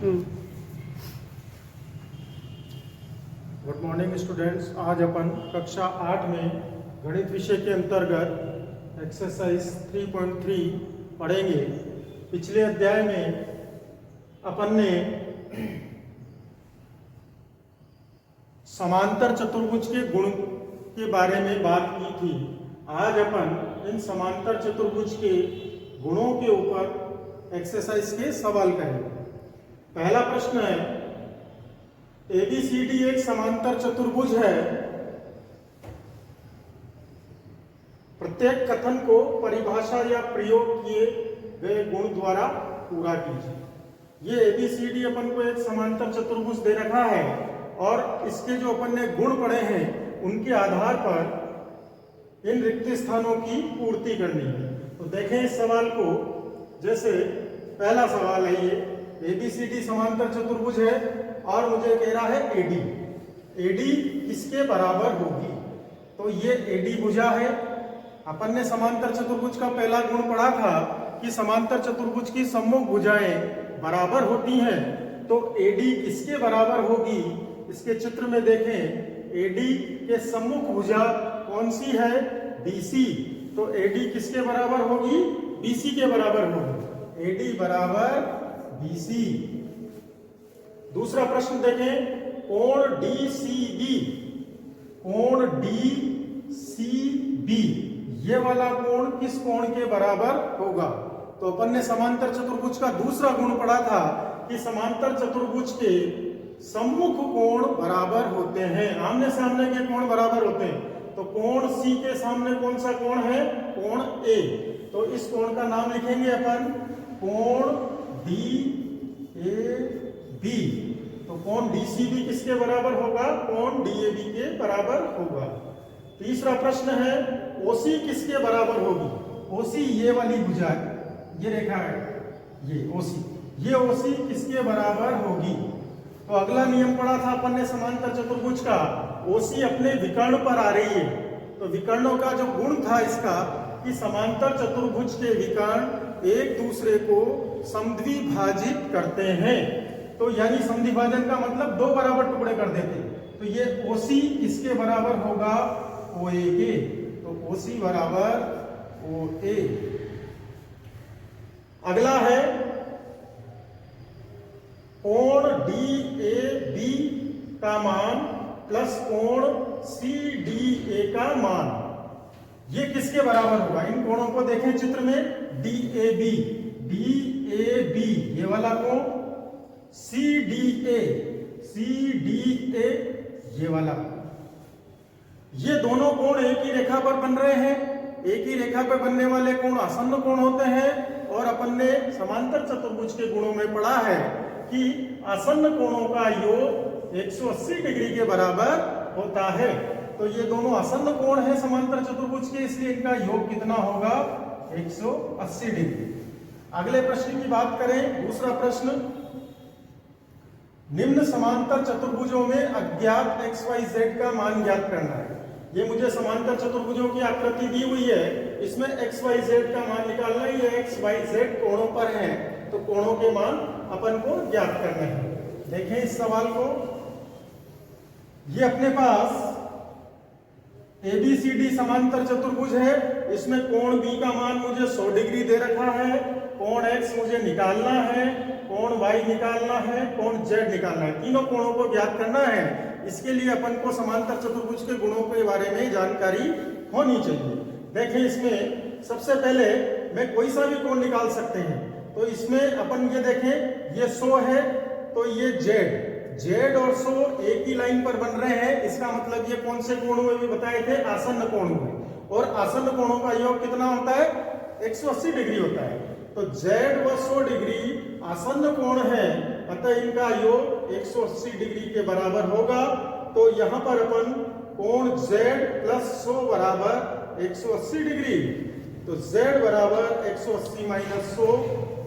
Good morning students. आज अपन कक्षा 8 में गणित विषय के अंतर्गत एक्सरसाइज 3.3 पढ़ेंगे। पिछले अध्याय में अपन ने समांतर चतुर्भुज के गुण के बारे में बात की थी। आज अपन इन समांतर चतुर्भुज के गुणों के ऊपर एक्सरसाइज के सवाल करेंगे। पहला प्रश्न है, ABCD एक समांतर चतुर्भुज है। प्रत्येक कथन को परिभाषा या प्रयोग किए गए गुण द्वारा पूरा कीजिए। ये ABCD अपन को एक समांतर चतुर्भुज दे रखा है और इसके जो अपन ने गुण पढ़े हैं उनके आधार पर इन रिक्त स्थानों की पूर्ति करनी है। तो देखें इस सवाल को। जैसे पहला सवाल है, ये ABCD समांतर चतुर्भुज है और मुझे कह रहा है AD किसके बराबर होगी। तो ये AD भुजा है। अपन ने समांतर चतुर्भुज का पहला गुण पढ़ा था कि समांतर चतुर्भुज की सम्मुख भुजाएं बराबर होती हैं। तो AD किसके बराबर होगी, इसके चित्र में देखें। AD के सम्मुख भुजा कौन सी है, BC। तो AD किसके बराबर होगी, BC के बराबर होगी। AD बराबर BC। दूसरा प्रश्न देखें, कोण DCB। कोण DCB ये वाला कोण किस कोण के बराबर होगा। तो अपन ने समांतर चतुर्भुज का दूसरा गुण पढ़ा था कि समांतर चतुर्भुज के सम्मुख कोण बराबर होते हैं, आमने सामने के कोण बराबर होते हैं। तो कोण C के सामने कौन सा कोण है, कोण A। तो इस कोण का नाम लिखेंगे अपन कोण DAB। तो कोण DCB किसके बराबर होगा, कोण DAB के बराबर होगा। तीसरा प्रश्न है, OC किसके बराबर होगी। OC ये वाली भुजा, ये रेखा है, ये OC, ये OC किसके बराबर होगी। तो अगला नियम पढ़ा था अपन ने समांतर चतुर्भुज का, OC अपने विकर्ण पर आ रही है। तो विकर्णों का जो गुण था इसका कि समांतर चतुर्भुज के विकर्ण एक दूसरे को समद्विभाजित करते हैं। तो यानी समद्विभाजन का मतलब दो बराबर टुकड़े कर देते। तो ये OC किसके बराबर होगा, OA के। तो OC बराबर OA। अगला है कोण DAB का मान प्लस कोण CDA का मान, ये किसके बराबर होगा। इन कोणों को देखें चित्र में, DAB ये वाला कोण, CDA ये वाला। ये दोनों कोण एक ही रेखा पर बन रहे हैं। एक ही रेखा पर बनने वाले कोण आसन्न कोण होते हैं। और अपन ने समांतर चतुर्भुज के गुणों में पढ़ा है कि आसन्न कोणों का योग 180 डिग्री के बराबर होता है। तो ये दोनों आसन्न कोण हैं समांतर चतुर्भुज के, इसलिए इनका योग कितना होगा, 180 डिग्री। अगले प्रश्न की बात करें, दूसरा प्रश्न, निम्न समांतर चतुर्भुजों में अज्ञात XYZ का मान ज्ञात करना है। ये मुझे समांतर चतुर्भुजों की आकृति दी हुई है, इसमें XYZ का मान निकालना है। ये XYZ कोणों पर है, तो कोणों के मान अपन को ज्ञात करने हैं। देखें इस सवाल को। ये अपने पास ABCD समांतर चतुर्भुज है। इसमें कोण B का मान मुझे 100 डिग्री दे रखा है, कोण X मुझे निकालना है, कोण Y निकालना है, कोण Z निकालना है। तीनों कोणों को ज्ञात करना है। इसके लिए अपन को समांतर चतुर्भुज के गुणों के बारे में जानकारी होनी चाहिए। देखें इसमें सबसे पहले मैं कोई सा भी कोण निकाल सकते हैं। तो इसमें अपन ये देखें, ये 100 है, तो ये Z और 100 एक ही लाइन पर बन रहे हैं। इसका मतलब ये कौन से कोण हुए भी बताए थे, आसन्न कोण हुए। और आसन्न कोणों का योग कितना होता है, 180 डिग्री होता है। तो Z व 100 डिग्री आसन्न कोण है, अतः इनका योग 180 डिग्री के बराबर होगा। तो यहां पर अपन कोण Z प्लस 100 बराबर 180 डिग्री। तो Z बराबर 180 माइनस 100,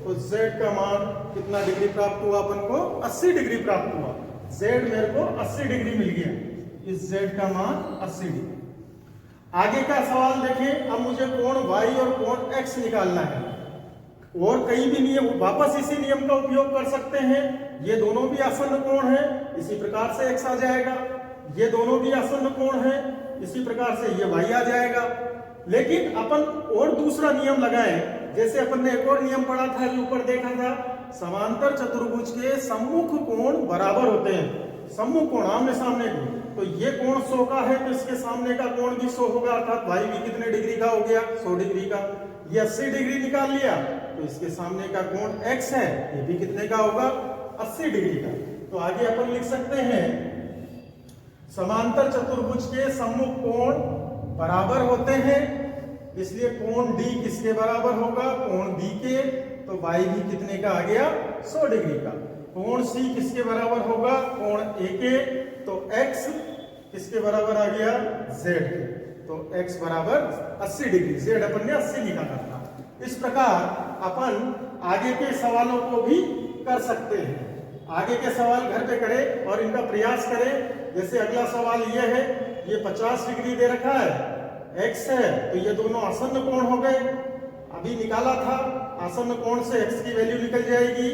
तो Z का मान कितना डिग्री प्राप्त हुआ अपन को, 80 डिग्री प्राप्त हुआ। Z मेरे को 80 डिग्री मिल गया, इस Z का मान 80 डिग्री। आगे का सवाल देखें। अब मुझे कोण Y और कोण X निकालना है। और कई भी नियम वापस इसी नियम का उपयोग कर सकते हैं। ये दोनों भी आसन्न कोण है, इसी प्रकार से x आ जाएगा। ये दोनों भी आसन्न कोण है, इसी प्रकार से ये y आ जाएगा। लेकिन अपन और दूसरा नियम लगाएं, जैसे अपन ने एक और नियम पढ़ा था, ऊपर देखा था, समांतर चतुर्भुज के सम्मुख कोण बराबर होते हैं। सम्मुख कोण आमने सामने भी, तो ये कोण 100 का है तो इसके सामने का कोण भी 100 होगा, अर्थात y भी कितने डिग्री का हो गया, 100 डिग्री का। ये 80 डिग्री निकाल लिया तो इसके सामने का कोण x है, ये भी कितने का होगा, 80 डिग्री का। तो आगे अपन लिख सकते हैं समांतर चतुर्भुज के सम्मुख कोण बराबर होते हैं, इसलिए कोण D किसके बराबर होगा, कोण B के, तो y भी कितने का आ गया, 100 डिग्री का। कोण C किसके बराबर होगा, कोण A के, तो x किसके बराबर आ गया, Z के, तो x बराबर 80 डिग्री, Z अपन ने 80 निकाला था। इस प्रकार अपन आगे के सवालों को भी कर सकते हैं। आगे के सवाल घर पे करें और इनका प्रयास करें। जैसे अगला सवाल ये है, ये 50 डिग्री दे रखा है, x है, तो ये दोनों आसन्न कोण हो गए, अभी निकाला था। आसन्न कोण से x की वैल्यू निकल जाएगी,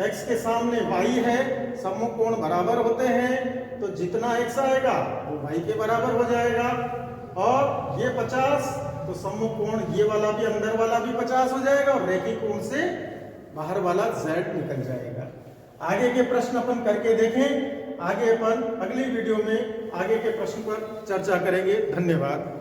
x के सामने y है, सम्मुख कोण बराबर होते हैं, तो जितना x आएगा वो y के बराबर हो जाएगा। और ये 50, तो सम्मुख कोण ये वाला भी, अंदर वाला भी 50 हो जाएगा, और रैखिक कोण से बाहर वाला z निकल जाएगा। आगे के प्रश्न अपन करके देखें। आगे अपन अगली वीडियो में आगे के प्रश्न पर चर्चा करेंगे। धन्यवाद।